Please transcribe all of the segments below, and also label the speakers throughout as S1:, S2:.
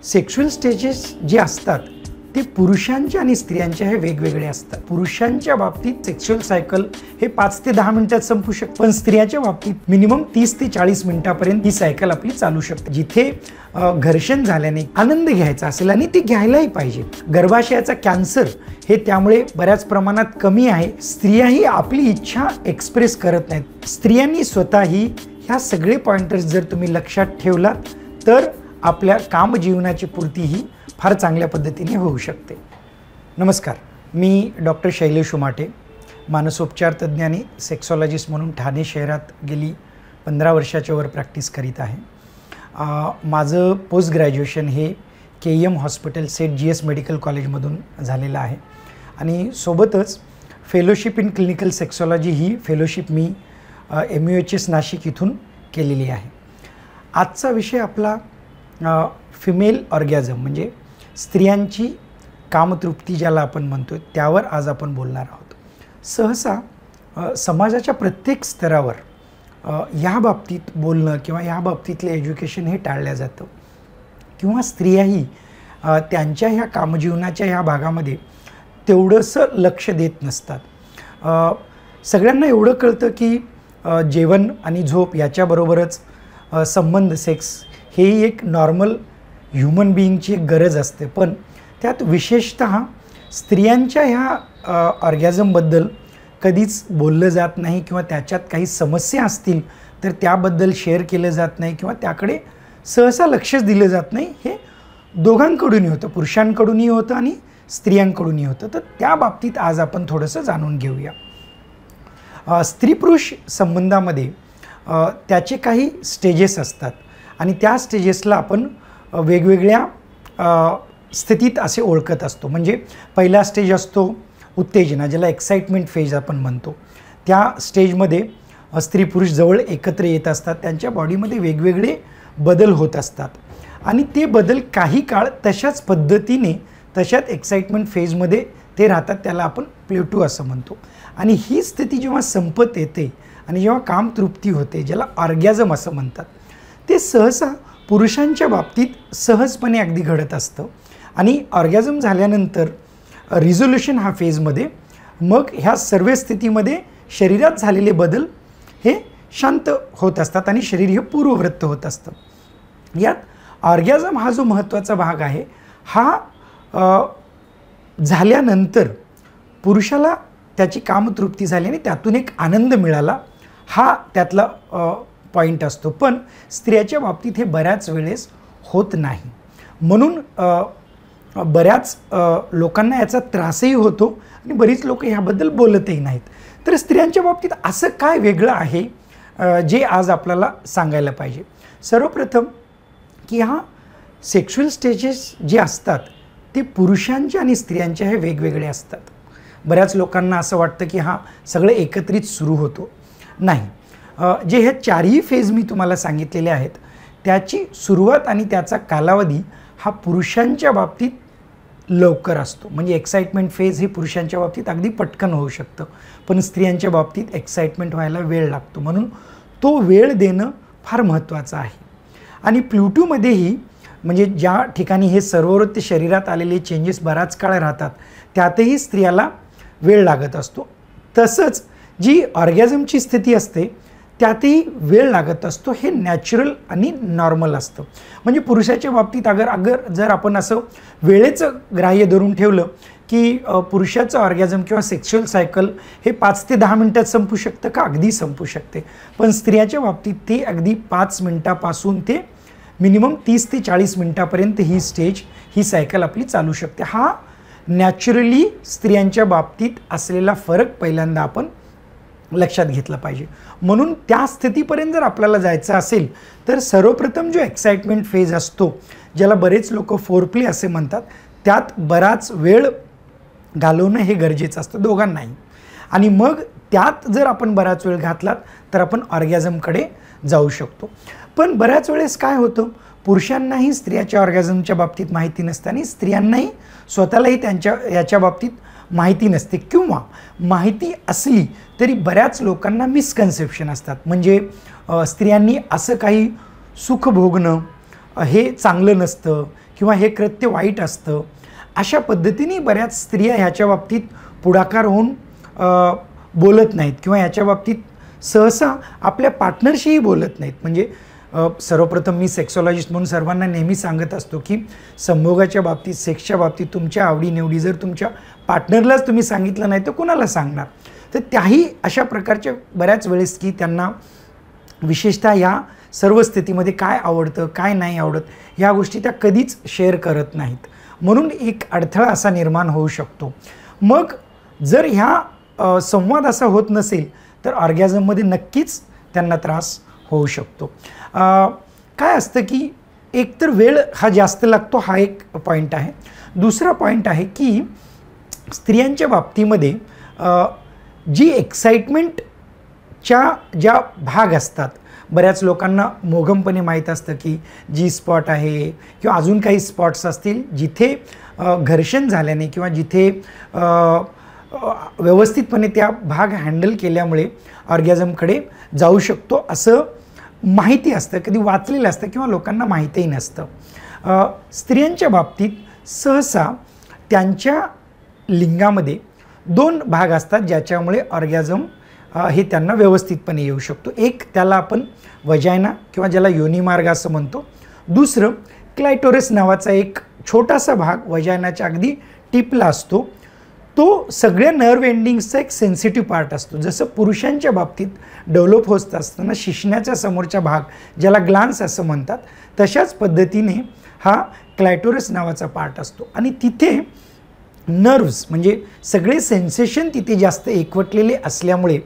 S1: Sexual stages जे असतात ते पुरुषांच्या आणि स्त्रियांच्या हे वेगवेगळे असतात। पुरुषांच्या बाबतीत सेक्शुअल सायकल हे 5 ते 10 मिनिटात संपू शकते, पण स्त्रियांच्या बाबतीत मिनिमम 30 ते 40 मिनिटापर्यंत ही सायकल आपली चालू शकते। जिथे घर्षण झाल्याने आनंद घ्यायचा असेल आणि ते घ्यायलाही पाहिजे। गर्भाशयाचा कॅन्सर हे त्यामुळे बऱ्याच प्रमाणात कमी आहे। स्त्रियाही आपली इच्छा एक्सप्रेस करत नाहीत। स्त्रियांनी स्वतःही ह्या सगळे पॉइंटर्स जर तुम्ही लक्षात ठेवलात तर आपल्या कामजीवनाची पूर्ती ही फार चांगल्या पद्धतीने होऊ शकते। नमस्कार, मी डॉक्टर शैलेश उमाटे, मानसोपचार तज्ञ आणि सेक्सॉलॉजिस्ट म्हणून ठाणे शहरात गेली 15 वर्षाच्या वर प्रॅक्टिस करीत आहे। माझं पोस्ट ग्रॅज्युएशन हे KEM hospital Seth GS medical कॉलेजमधून झालेलं आहे आणि सोबतच फेलोशिप इन क्लिनिकल सेक्सॉलॉजी ही फेलोशिप मी MUHS नाशिक इथून केलेली आहे। आजचा विषय आपला फिमेल ऑर्गॅझम म्हणजे स्त्रियांची कामतृप्ती ज्याला आपण म्हणतो त्यावर आज आपण बोलणार आहोत। सहसा समाजाच्या प्रत्येक स्तरावर ह्या बाबतीत बोलणं किंवा ह्या बाबतीतले एज्युकेशन हे टाळलं जातं किंवा स्त्रियाही त्यांच्या ह्या कामजीवनाच्या ह्या भागामध्ये तेवढंसं लक्ष देत नसतात। सगळ्यांना एवढं कळतं की जेवण आणि झोप याच्याबरोबरच संबंध सेक्स हेही एक नॉर्मल ह्युमन बिईंगची एक गरज असते, पण त्यात विशेषतः स्त्रियांच्या ह्या ऑर्गॅझमबद्दल कधीच बोललं जात नाही किंवा त्याच्यात काही समस्या असतील तर त्याबद्दल शेअर केलं जात नाही किंवा त्याकडे सहसा लक्षच दिलं जात नाही। हे दोघांकडूनही होतं, पुरुषांकडूनही होतं आणि स्त्रियांकडूनही होतं। तर त्या बाबतीत आज आपण थोडंसं जाणून घेऊया। स्त्री पुरुष संबंधामध्ये त्याचे काही स्टेजेस असतात आणि त्या स्टेजेसला आपण वेगवेगळ्या स्थितीत असे ओळखत असतो। म्हणजे पहिला स्टेज असतो उत्तेजना, ज्याला एक्साइटमेंट फेज आपण म्हणतो। त्या स्टेजमध्ये स्त्री पुरुष जवळ एकत्र येत असतात, त्यांच्या बॉडीमध्ये वेगवेगळे बदल होत असतात आणि ते बदल काही काळ तशाच पद्धतीने तशाच एक्साइटमेंट फेजमध्ये ते राहतात, त्याला आपण प्लेटो असं म्हणतो। आणि ही स्थिती जेव्हा संपत येते आणि जेव्हा कामतृप्ती होते, ज्याला ऑर्गॅझम असं म्हणतात, ते सहसा पुरुषांच्या बाबतीत सहजपणे अगदी घडत असतं आणि ऑर्गॅझम झाल्यानंतर रिझोल्यूशन हा फेजमध्ये मग ह्या सर्व स्थितीमध्ये शरीरात झालेले बदल हे शांत होत असतात आणि शरीर हे पूर्ववृत्त होत असतं। यात ऑर्गॅझम हा जो महत्त्वाचा भाग आहे हा झाल्यानंतर पुरुषाला त्याची कामतृप्ती झाली आणि त्यातून एक आनंद मिळाला हा त्यातला पॉईंट असतो, पण स्त्रियाच्या बाबतीत हे बऱ्याच वेळेस होत नाही। म्हणून बऱ्याच लोकांना याचा त्रासही होतो आणि बरीच लोक ह्याबद्दल बोलतही नाहीत। तर स्त्रियांच्या बाबतीत असं काय वेगळं आहे जे आज आपल्याला सांगायला पाहिजे। सर्वप्रथम की हा सेक्शुअल स्टेजेस जे असतात ते पुरुषांच्या आणि स्त्रियांच्या हे वेगवेगळे असतात। बऱ्याच लोकांना असं वाटतं की हा सगळं एकत्रित सुरू होतो, नाही। जे हे चारही फेज मी तुम्हाला सांगितलेले आहेत त्याची सुरुवात आणि त्याचा कालावधी हा पुरुषांच्या बाबतीत लवकर असतो। म्हणजे एक्साइटमेंट फेज हे पुरुषांच्या बाबतीत अगदी पटकन होऊ शकतं, पण स्त्रियांच्या बाबतीत एक्साइटमेंट व्हायला वेळ लागतो, म्हणून तो वेळ देणं फार महत्त्वाचं आहे। आणि प्लुटोमध्येही म्हणजे ज्या ठिकाणी हे सर्ववृत्त शरीरात आलेले चेंजेस बराच काळ राहतात त्यातही स्त्रियाला वेळ लागत असतो। तसंच जी ऑर्गॅझमची स्थिती असते त्यातही वेळ लागत असतो, हे नॅचरल आणि नॉर्मल असतं। म्हणजे पुरुषाच्या बाबतीत अगर जर आपण असं वेळेचं ग्राह्य धरून ठेवलं की पुरुषाचं ऑर्गॅझम किंवा सेक्शुअल सायकल हे 5 ते 10 मिनिटात संपू शकतं का, अगदी संपू शकते, पण स्त्रियाच्या बाबतीत ते अगदी 5 मिनिटापासून ते मिनिमम 30 ते 40 मिनिटापर्यंत ही स्टेज ही सायकल आपली चालू शकते। हा नॅचरली स्त्रियांच्या बाबतीत असलेला फरक पहिल्यांदा आपण लक्षात घेतलं पाहिजे। म्हणून त्या स्थितीपर्यंत जर आपल्याला जायचं असेल तर सर्वप्रथम जो एक्साइटमेंट फेज असतो, ज्याला बरेच लोक फोरप्ले असे म्हणतात, त्यात बराच वेळ घालवणं हे गरजेचं असतं दोघांनाही। आणि मग त्यात जर आपण बराच वेळ घातलात तर आपण ऑर्गॅझमकडे जाऊ शकतो। पण बऱ्याच वेळेस काय होतं, पुरुषांनाही स्त्रियाच्या ऑर्गॅझमच्या बाबतीत माहिती नसते आणि स्त्रियांनाही स्वतःलाही याच्या बाबतीत माहिती नसते किंवा माहिती असली तरी बऱ्याच लोकांना मिसकन्सेप्शन असतात। म्हणजे स्त्रियांनी असं काही सुख भोगणं हे चांगलं नसतं, किंवा हे कृत्य वाईट असतं, अशा पद्धतीने बऱ्याच स्त्रिया ह्याच्या बाबतीत पुढाकार होऊन बोलत नाहीत किंवा ह्याच्या बाबतीत सहसा आपल्या पार्टनरशीही बोलत नाहीत. म्हणजे सर्वप्रथम मी सेक्सॉलॉजिस्ट म्हणून सर्वांना नेहमी सांगत असतो की संभोगाच्या बाबतीत, सेक्सच्या बाबतीत तुमच्या आवडीनिवडी जर तुमच्या पार्टनरलाच तुम्ही सांगितलं नाही तर कोणाला सांगणार. तर त्याही अशा प्रकारच्या बऱ्याच वेळेस की त्यांना विशेषतः ह्या सर्व स्थितीमध्ये काय आवडतं काय नाही आवडत ह्या गोष्टी त्या कधीच शेअर करत नाहीत. म्हणून एक अडथळा असा निर्माण होऊ शकतो. मग जर ह्या संवाद असा होत नसेल तर ऑर्गॅझममध्ये नक्कीच त्यांना त्रास होऊ शकतो. काय असतं की एकतर वेळ हा जास्त लागतो, हा एक पॉईंट आहे. दुसरा पॉईंट आहे की स्त्रियांच्या बाबतीमध्ये जी एक्साइटमेंटच्या ज्या भाग असतात, बऱ्याच लोकांना मोघमपणे माहीत असतं की जी स्पॉट आहे किंवा अजून काही स्पॉट्स असतील जिथे घर्षण झाल्याने किंवा जिथे व्यवस्थितपणे त्या भाग हँडल केल्यामुळे ऑर्गॅझमकडे जाऊ शकतो असं माहिती असतं, कधी वाचलेलं असतं किंवा लोकांना माहितीही नसतं. स्त्रियांच्या बाबतीत सहसा त्यांच्या लिंगामध्ये 2 भाग असतात ज्याच्यामुळे ऑर्गॅझम हे त्यांना व्यवस्थितपणे येऊ शकतो. एक त्याला आपण वजायना किंवा ज्याला योनिमार्ग असं म्हणतो. दुसरं क्लायटोरस नावाचा एक छोटासा भाग वजायनाच्या अगदी टिपला असतो. तो सगळ्या नर्व एंडिंग्सचा एक सेन्सिटिव्ह पार्ट असतो. जसं पुरुषांच्या बाबतीत डेव्हलप होत असताना शिश्नाच्या समोरचा भाग ज्याला ग्लान्स असं म्हणतात, तशाच पद्धतीने हा क्लायटोरस नावाचा पार्ट असतो आणि तिथे नर्व्स म्हणजे सगळे सेन्सेशन तिथे जास्त एकवटलेले असल्यामुळे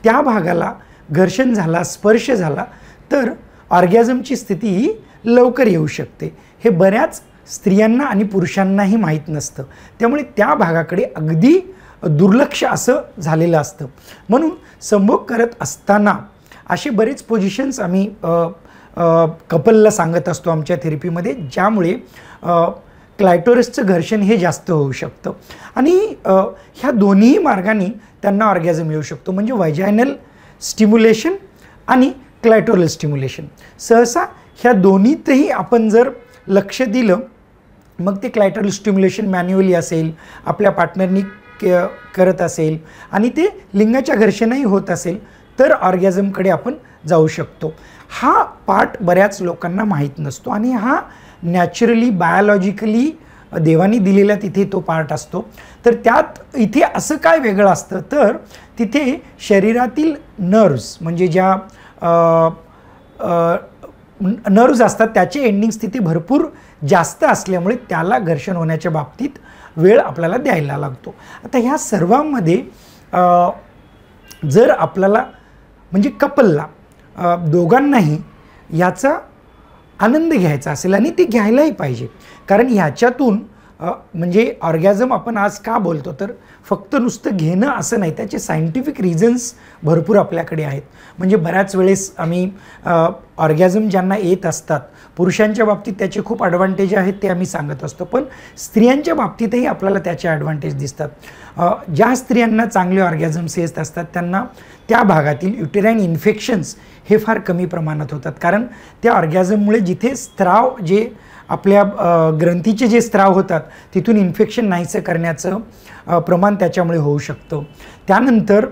S1: त्या भागाला घर्षण झाला, स्पर्श झाला तर ऑर्गॅझमची स्थिती ही लवकर येऊ शकते. हे बऱ्याच स्त्रियांना आणि पुरुषांनाही माहीत नसतं, त्यामुळे त्या भागाकडे अगदी दुर्लक्ष असं झालेलं असतं. म्हणून संभोग करत असताना असे बरेच पोझिशन्स आम्ही कपलला सांगत असतो आमच्या थेरपीमध्ये, ज्यामुळे क्लायटोरसचं घर्षण हे जास्त होऊ शकतं आणि ह्या दोन्ही मार्गाने त्यांना ऑर्गॅझम येऊ शकतो. म्हणजे वजायनल स्टिम्युलेशन आणि क्लायटोरल स्टिम्युलेशन. सहसा ह्या दोन्हीतही आपण जर लक्ष दिलं, मग ते क्लायटोरल स्टिम्युलेशन मॅन्युअली असेल, आपल्या पार्टनरनी करत असेल आणि ते लिंगाच्या घर्षणही होत असेल तर ऑर्गॅझमकडे आपण जाऊ शकतो. हा पार्ट बऱ्याच लोकांना माहीत नसतो आणि हा नॅचरली बायोलॉजिकली देवानी दिलेला तिथे तो पार्ट असतो. तर त्यात इथे असं काय वेगळं असतं तर तिथे शरीरातील नर्व्स म्हणजे ज्या नर्व्स असतात त्याचे एंडिंग्स तिथे भरपूर जास्त असल्यामुळे त्याला घर्षण होण्याच्या बाबतीत वेळ आपल्याला द्यायला लागतो. आता ह्या सर्वांमध्ये जर आपल्याला म्हणजे कपलला दोघांनाही याचा आनंद घ्यायचा असेल आणि ते घ्यायलाही पाहिजे, कारण ह्याच्यातून म्हणजे ऑर्गॅझम आपण आज का बोलतो तर फक्त नुसतं घेणं असं नाही, त्याचे सायंटिफिक रिझन्स भरपूर आपल्याकडे आहेत. म्हणजे बऱ्याच वेळेस आम्ही ऑर्गॅझम ज्यांना येत असतात, पुरुषांच्या बाबतीत त्याचे खूप ॲडव्हान्टेज आहेत ते आम्ही सांगत असतो, पण स्त्रियांच्या बाबतीतही आपल्याला त्याचे ॲडव्हान्टेज दिसतात. ज्या स्त्रियांना चांगले ऑर्गॅझम्स येत असतात त्यांना त्या भागातील युटेराईन इन्फेक्शन्स हे फार कमी प्रमाणात होतात, कारण त्या ऑर्गॅझममुळे जिथे स्त्राव जे आपल्या ग्रंथीचे जे स्त्राव होतात तिथून इन्फेक्शन नाहीसं करण्याचं प्रमाण त्याच्यामुळे होऊ शकतं. त्यानंतर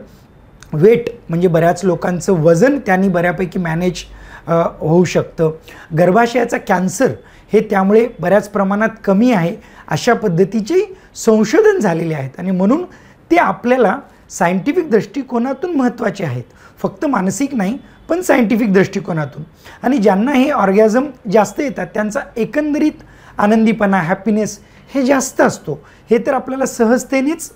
S1: वेट म्हणजे बऱ्याच लोकांचं वजन त्यांनी बऱ्यापैकी मॅनेज होऊ शकतं. गर्भाशयाचा कॅन्सर हे त्यामुळे बऱ्याच प्रमाणात कमी आहे अशा पद्धतीचे संशोधन झालेले आहेत आणि म्हणून ते आपल्याला सायंटिफिक दृष्टिकोनातून महत्त्वाचे आहेत, फक्त मानसिक नाही पण सायंटिफिक दृष्टिकोनातून. आणि ज्यांना हे ऑर्गॅझम जास्त येतात त्यांचा एकंदरीत आनंदीपणा, हॅपीनेस हे जास्त असतो, हे तर आपल्याला सहजतेनेच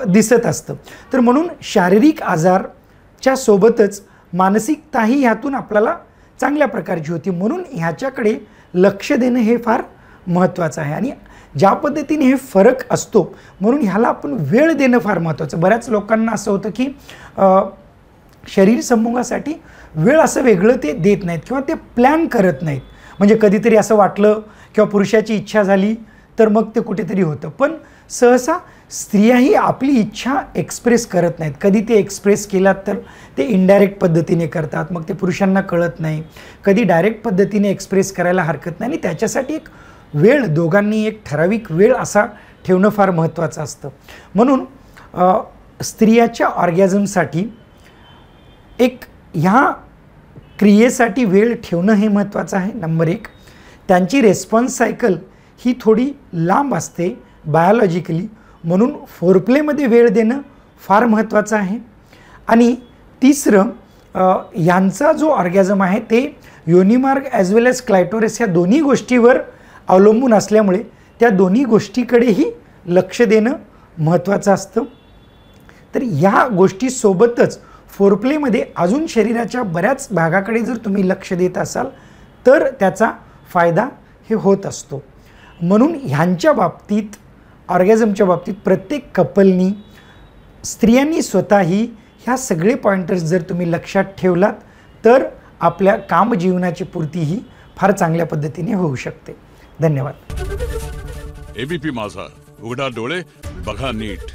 S1: दिसत असतं. तर म्हणून शारीरिक आजारच्या सोबतच मानसिकताही ह्यातून आपल्याला चांगल्या प्रकारची होती, म्हणून ह्याच्याकडे लक्ष देणं हे फार महत्त्वाचं आहे. आणि ज्या पद्धतीने हे फरक असतो म्हणून ह्याला आपण वेळ देणं फार महत्त्वाचं. बऱ्याच लोकांना असं होतं की शरीर संभोगासाठी वेळ असं वेगळं ते देत नाहीत किंवा ते प्लॅन करत नाहीत. म्हणजे कधीतरी असं वाटलं किंवा पुरुषाची इच्छा झाली तर मग ते कुठेतरी होतं, पण सहसा स्त्रियाही आपली इच्छा एक्सप्रेस करत नाहीत. कधी ते एक्सप्रेस केलात तर ते इनडायरेक्ट पद्धतीने करतात, मग ते पुरुषांना कळत नाही. कधी डायरेक्ट पद्धतीने एक्सप्रेस करायला हरकत नाही आणि त्याच्यासाठी एक वेळ दोघांनी एक ठराविक वेळ असा ठेवणं फार महत्त्वाचं असतं. म्हणून स्त्रियाच्या ऑर्गॅझमसाठी एक ह्या क्रियेसाठी वेळ ठेवणं हे महत्त्वाचं आहे. नंबर 1, त्यांची रिस्पॉन्स सायकल ही थोडी लांब असते बायोलॉजिकली, म्हणून फोरप्लेमध्ये वेळ देणं फार महत्त्वाचं आहे. आणि तिसरं, यांचा जो ऑर्गॅझम आहे ते योनिमार्ग ॲज वेल ॲज क्लायटोरिस ह्या दोन्ही गोष्टीवर अवलंबून असल्यामुळे त्या दोन्ही गोष्टीकडेही लक्ष देणं महत्त्वाचं असतं. तर ह्या गोष्टीसोबतच फोरप्लेमध्ये अजून शरीराच्या बऱ्याच भागाकडे जर तुम्ही लक्ष देत असाल तर त्याचा फायदा हे होत असतो. म्हणून ह्यांच्या बाबतीत, ऑर्गॅझमच्या बाबतीत प्रत्येक कपलनी, स्त्रियांनी स्वतःही ह्या सगळे पॉइंटर्स जर तुम्ही लक्षात ठेवलात तर आपल्या कामजीवनाची पूर्ती ही फार चांगल्या पद्धतीने होऊ शकते. धन्यवाद.
S2: एबीपी माझा, उघडा डोळे बघा नीट.